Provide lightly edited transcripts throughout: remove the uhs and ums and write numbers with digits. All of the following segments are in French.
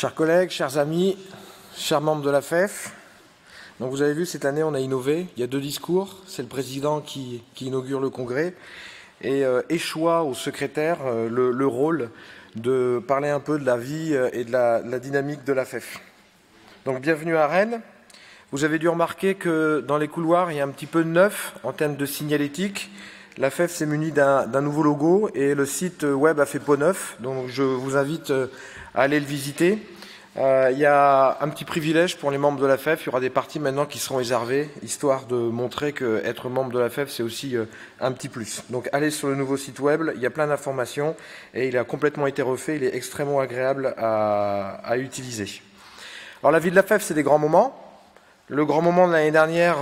Chers collègues, chers amis, chers membres de la FEF, donc vous avez vu, cette année, on a innové. Il y a 2 discours. C'est le président qui inaugure le congrès et échoit au secrétaire le rôle de parler un peu de la vie et de la dynamique de la FEF. Donc bienvenue à Rennes. Vous avez dû remarquer que dans les couloirs, il y a un petit peu de neuf en termes de signalétique. La FEF s'est munie d'un nouveau logo et le site web a fait peau neuf. Donc je vous invite à aller le visiter. Il y a un petit privilège pour les membres de la FEF. Il y aura des parties maintenant qui seront réservées, histoire de montrer qu'être membre de la FEF, c'est aussi un petit plus. Donc allez sur le nouveau site web, il y a plein d'informations et il a complètement été refait. Il est extrêmement agréable à utiliser. Alors la vie de la FEF, c'est des grands moments. Le grand moment de l'année dernière,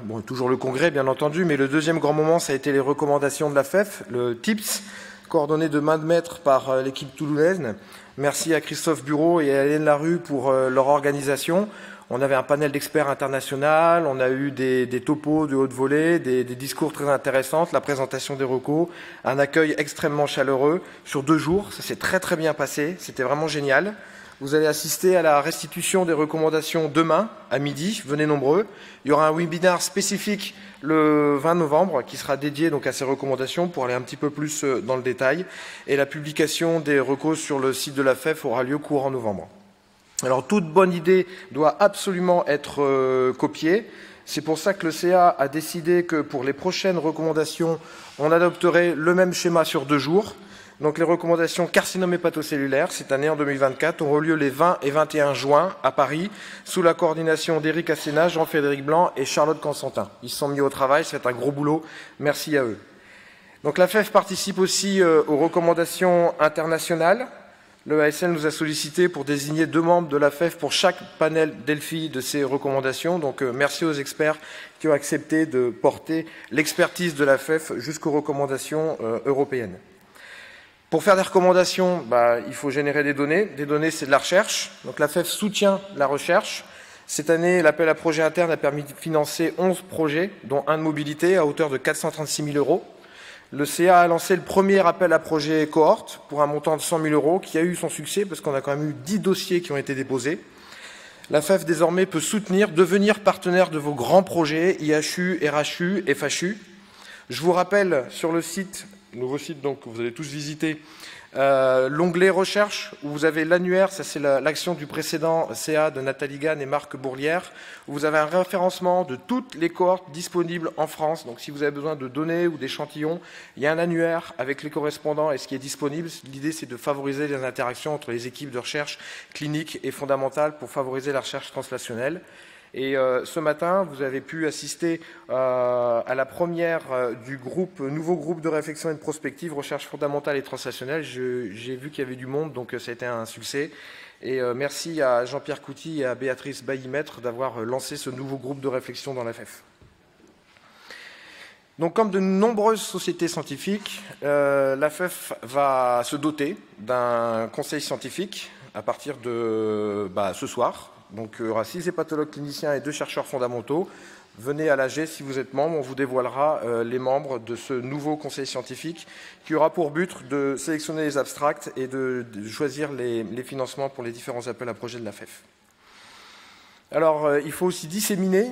bon, toujours le congrès bien entendu, mais le deuxième grand moment, ça a été les recommandations de la FEF, le TIPS, coordonné de main de maître par l'équipe toulousaine. Merci à Christophe Bureau et à Hélène Larue pour leur organisation. On avait un panel d'experts international, on a eu des topos de haute volée, des discours très intéressants, la présentation des recos, un accueil extrêmement chaleureux sur 2 jours. Ça s'est très très bien passé, c'était vraiment génial. Vous allez assister à la restitution des recommandations demain, à midi. Venez nombreux. Il y aura un webinaire spécifique le 20 novembre qui sera dédié donc à ces recommandations pour aller un petit peu plus dans le détail. Et la publication des recos sur le site de la FEF aura lieu courant novembre. Alors, toute bonne idée doit absolument être copiée. C'est pour ça que le CA a décidé que pour les prochaines recommandations, on adopterait le même schéma sur 2 jours. Donc les recommandations carcinome hépatocellulaire, cette année en 2024, auront lieu les 20 et 21 juin à Paris, sous la coordination d'Éric Asséna, Jean-Frédéric Blanc et Charlotte Constantin. Ils se sont mis au travail, c'est un gros boulot, merci à eux. Donc la FEF participe aussi aux recommandations internationales. Le ASL nous a sollicité pour désigner 2 membres de la FEF pour chaque panel Delphi de ces recommandations. Donc merci aux experts qui ont accepté de porter l'expertise de la FEF jusqu'aux recommandations européennes. Pour faire des recommandations, il faut générer des données. Des données, c'est de la recherche. Donc la FEF soutient la recherche. Cette année, l'appel à projet interne a permis de financer 11 projets, dont un de mobilité, à hauteur de 436 000 €. Le CA a lancé le premier appel à projet cohorte pour un montant de 100 000 €, qui a eu son succès, parce qu'on a quand même eu 10 dossiers qui ont été déposés. La FEF, désormais, peut devenir partenaire de vos grands projets, IHU, RHU, FHU. Je vous rappelle, sur le site, nouveau site donc que vous allez tous visiter, l'onglet recherche où vous avez l'annuaire, ça c'est l'action du précédent CA de Nathalie Gann et Marc Bourlière, où vous avez un référencement de toutes les cohortes disponibles en France. Donc si vous avez besoin de données ou d'échantillons, il y a un annuaire avec les correspondants et ce qui est disponible. L'idée c'est de favoriser les interactions entre les équipes de recherche clinique et fondamentale pour favoriser la recherche translationnelle. Et ce matin, vous avez pu assister à la première du nouveau groupe de réflexion et de prospective, recherche fondamentale et translationnelle. J'ai vu qu'il y avait du monde, donc ça a été un succès. Et merci à Jean-Pierre Couty et à Béatrice Bailly-Maître d'avoir lancé ce nouveau groupe de réflexion dans la FEF. Donc, comme de nombreuses sociétés scientifiques, la FEF va se doter d'un conseil scientifique à partir de ce soir. Donc, il y aura 6 hépatologues cliniciens et 2 chercheurs fondamentaux. Venez à l'AG si vous êtes membre, on vous dévoilera les membres de ce nouveau conseil scientifique qui aura pour but de sélectionner les abstracts et de choisir les financements pour les différents appels à projets de la FEF. Alors, il faut aussi disséminer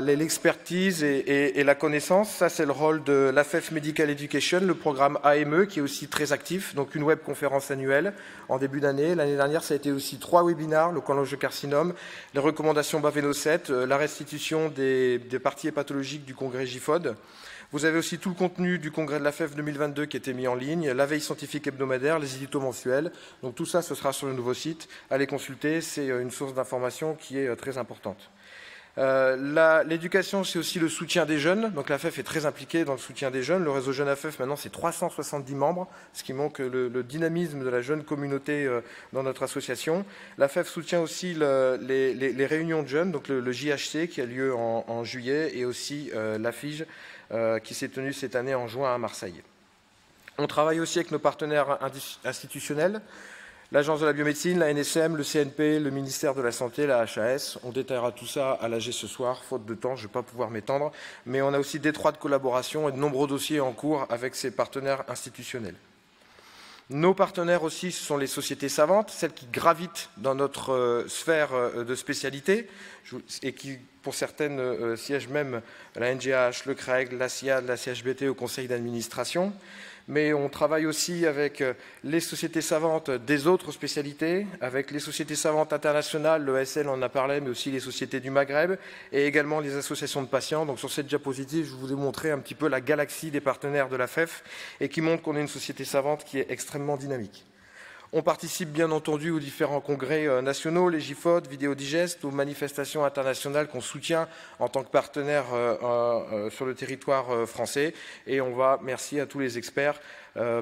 l'expertise et la connaissance. Ça, c'est le rôle de la FEF Medical Education, le programme AME, qui est aussi très actif. Donc, une webconférence annuelle en début d'année. L'année dernière, ça a été aussi 3 webinaires, le cholangiocarcinome, les recommandations Baveno-7, la restitution des parties hépatologiques du congrès GIFOD. Vous avez aussi tout le contenu du congrès de la FEF 2022 qui a été mis en ligne, la veille scientifique hebdomadaire, les éditos mensuels. Donc tout ça, ce sera sur le nouveau site. Allez consulter, c'est une source d'information qui est très importante. L'éducation, c'est aussi le soutien des jeunes. Donc la FEF est très impliquée dans le soutien des jeunes. Le réseau Jeune AFEF, maintenant, c'est 370 membres, ce qui montre le dynamisme de la jeune communauté dans notre association. La FEF soutient aussi les réunions de jeunes, donc le JHC qui a lieu en juillet, et aussi la FIGE qui s'est tenue cette année en juin à Marseille. On travaille aussi avec nos partenaires institutionnels. L'Agence de la biomédecine, la NSM, le CNP, le ministère de la Santé, la HAS. On détaillera tout ça à l'AG ce soir. Faute de temps, je ne vais pas pouvoir m'étendre. Mais on a aussi d'étroites collaborations et de nombreux dossiers en cours avec ces partenaires institutionnels. Nos partenaires aussi, ce sont les sociétés savantes, celles qui gravitent dans notre sphère de spécialité et qui, pour certaines, siègent même à la NGH, le CREG, la CIAD, la CHBT au conseil d'administration. Mais on travaille aussi avec les sociétés savantes des autres spécialités, avec les sociétés savantes internationales, l'ESL en a parlé, mais aussi les sociétés du Maghreb, et également les associations de patients. Donc sur cette diapositive, je vous ai montré un petit peu la galaxie des partenaires de la FEF, et qui montre qu'on est une société savante qui est extrêmement dynamique. On participe bien entendu aux différents congrès nationaux, les GIFOD, Vidéodigest, aux manifestations internationales qu'on soutient en tant que partenaire sur le territoire français. Et on va, merci à tous les experts,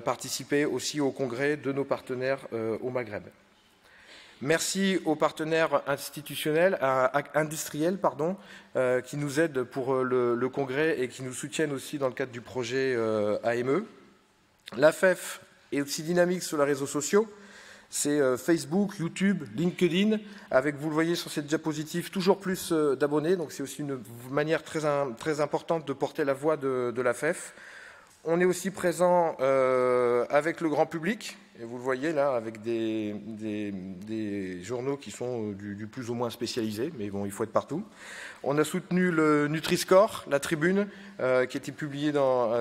participer aussi au congrès de nos partenaires au Maghreb. Merci aux partenaires industriels qui nous aident pour le congrès et qui nous soutiennent aussi dans le cadre du projet AME. La FEF est aussi dynamique sur les réseaux sociaux. C'est Facebook, YouTube, LinkedIn, avec, vous le voyez sur cette diapositive, toujours plus d'abonnés. Donc c'est aussi une manière très importante de porter la voix de la FEF. On est aussi présent avec le grand public. Et vous le voyez là, avec des journaux qui sont du plus ou moins spécialisés, mais bon, il faut être partout. On a soutenu le Nutri-Score, la tribune, qui a été publiée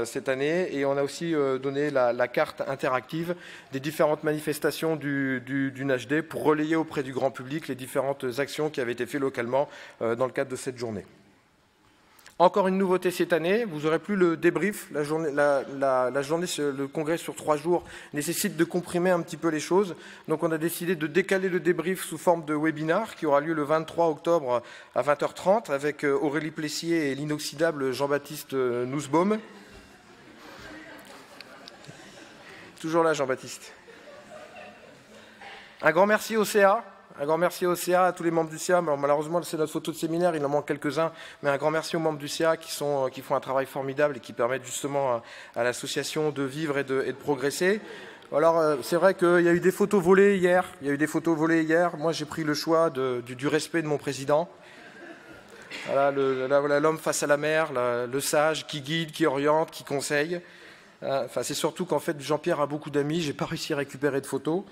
cette année, et on a aussi donné la carte interactive des différentes manifestations du NHD pour relayer auprès du grand public les différentes actions qui avaient été faites localement dans le cadre de cette journée. Encore une nouveauté cette année, vous n'aurez plus le débrief. La journée, le congrès sur 3 jours nécessite de comprimer un petit peu les choses. Donc on a décidé de décaler le débrief sous forme de webinar qui aura lieu le 23 octobre à 20h30 avec Aurélie Plessier et l'inoxydable Jean-Baptiste Nussbaum. Toujours là, Jean-Baptiste. Un grand merci au CA. Un grand merci au CA, à tous les membres du CA. Malheureusement, c'est notre photo de séminaire, il en manque quelques-uns. Mais un grand merci aux membres du CA qui font un travail formidable et qui permettent justement à l'association de vivre et de progresser. Alors, c'est vrai qu'il y a eu des photos volées hier. Moi, j'ai pris le choix du respect de mon président. Voilà, l'homme face à la mer, le sage qui guide, qui oriente, qui conseille. Enfin, c'est surtout qu'en fait, Jean-Pierre a beaucoup d'amis. J'ai pas réussi à récupérer de photos.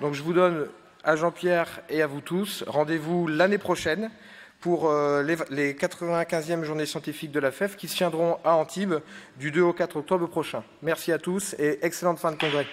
Donc, je vous donne à Jean-Pierre et à vous tous, rendez-vous l'année prochaine pour les 95e journées scientifiques de la FEF qui se tiendront à Antibes du 2 au 4 octobre prochain. Merci à tous et excellente fin de congrès.